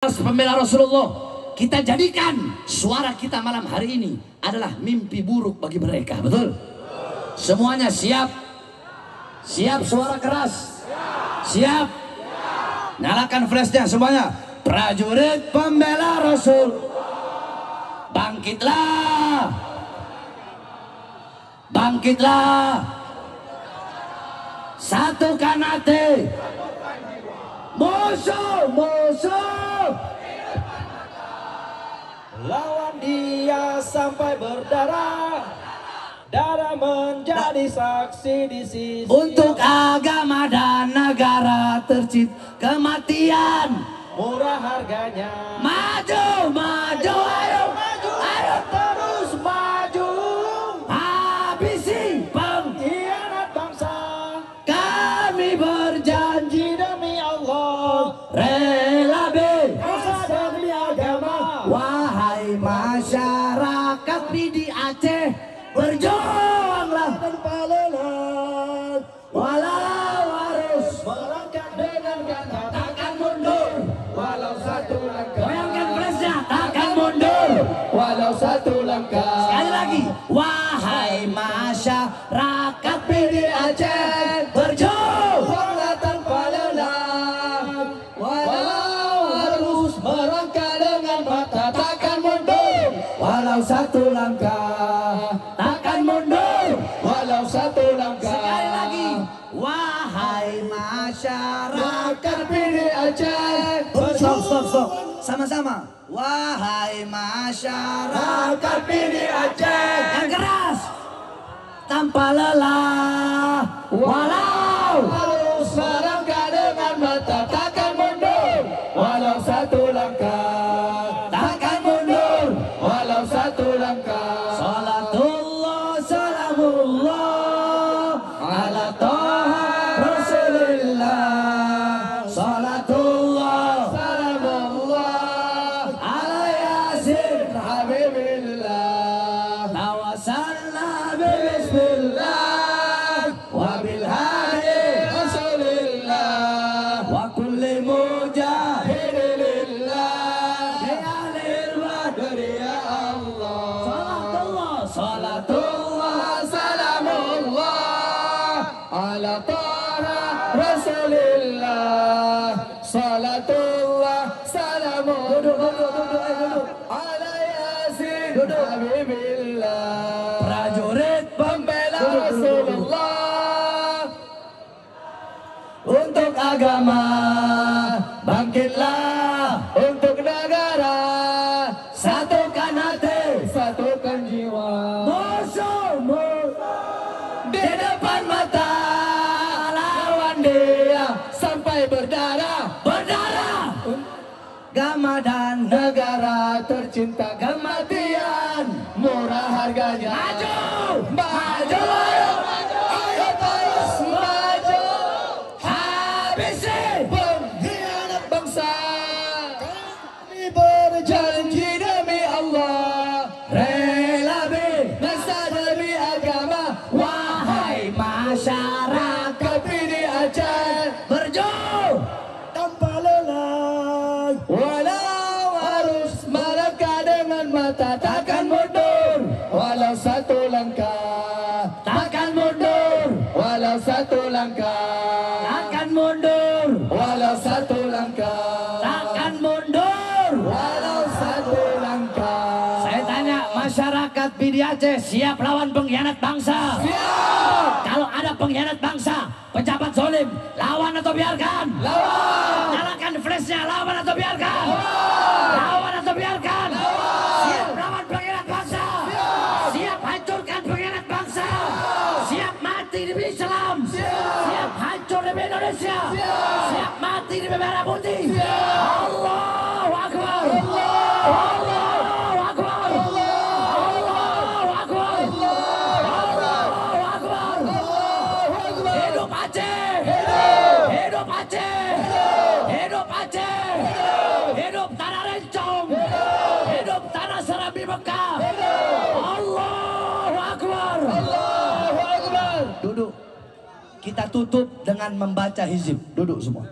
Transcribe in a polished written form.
Pembela Rasulullah, kita jadikan suara kita malam hari ini adalah mimpi buruk bagi mereka, betul? Semuanya siap? Siap suara keras? Siap? Nyalakan flashnya semuanya. Prajurit pembela Rasul, bangkitlah, bangkitlah, satukan hati, musuh-musuh lawan dia sampai berdarah, darah menjadi saksi di sisi. untuk agama dan negara tercipta kematian Murah harganya. maju maju ayo Maju, ayo terus maju. habisi Pengkhianat bangsa, kami berjanji demi Allah, rela bangsa demi agama. wahai masyarakat di Aceh, berjuanglah Tanpa lelah, walau harus melangkah dengan gagah, takkan mundur. walau satu langkah. Goyangkan flashnya, takkan mundur. Walau satu langkah. Sekali lagi, wahai masyarakat di Aceh, berjuanglah Tanpa lelah, walau harus merangkak dengan mata, takkan mundur. walau satu langkah, takkan mundur. Walau satu langkah. Sekali lagi, wahai masyarakat. Rakyat pilih Aceh, Stop. Sama-sama. Wahai masyarakat Rakyat pilih Aceh, yang keras, tanpa lelah, walau harus merangkak dengan mata, takkan mundur. Walau satu langkah, takkan mundur. walau satu langkah. Salatullah, salamullah ala Toha Rasulillah. Salatullah Salamullah ala Yasin. Habibillah. Tawassalna bismillah wa bil hadi Rasulillah. wa kulli mujahid Alhamdulillah. bi alil wad. Dari ya Allah. Salatullah Salamullah ala Taha Rasulillah. Salatullah salamullah ala Yasin Habibillah. prajurit Pembela Rasulullah, untuk agama, bangkitlah, untuk negara, satukan hati, satukan jiwa. musuhmu di depan mata, lawan dia Sampai berdarah, agama dan negara tercinta kematian, murah harganya. maju, Maju, ayo terus maju. habisi Pengkhianat bangsa, kami berjanji demi Allah, rela bangsa demi agama. wahai masyarakat Kami di Aceh, berjuang tanpa lelah, walau harus melangkah dengan mata, takkan mundur. Walau satu langkah, takkan mundur, walau satu langkah, takkan mundur, walau satu langkah, takkan mundur. walau satu langkah. Saya tanya masyarakat PD Aceh, siap lawan pengkhianat bangsa? Siap, Kalau ada pengkhianat bangsa, pejabat zolim, lawan atau biarkan? lawan, Nyalakan flashnya, lawan atau biarkan? Lawan atau biarkan? Siap lawan pengkhianat bangsa? Siap hancurkan pengkhianat bangsa? Siap mati demi Islam? Siap hancur demi Indonesia? Siap mati demi merah putih? Allahu Akbar! Allahu Akbar! Allahu Akbar! Allahu Akbar! Hidup Aceh! Hidup Aceh! Hidup Aceh! Hidup tanah Rencong! Hidup tanah Serambi Mekah! Allahu Akbar! Allahu Akbar. Duduk. Kita tutup dengan membaca hizib. Duduk semua.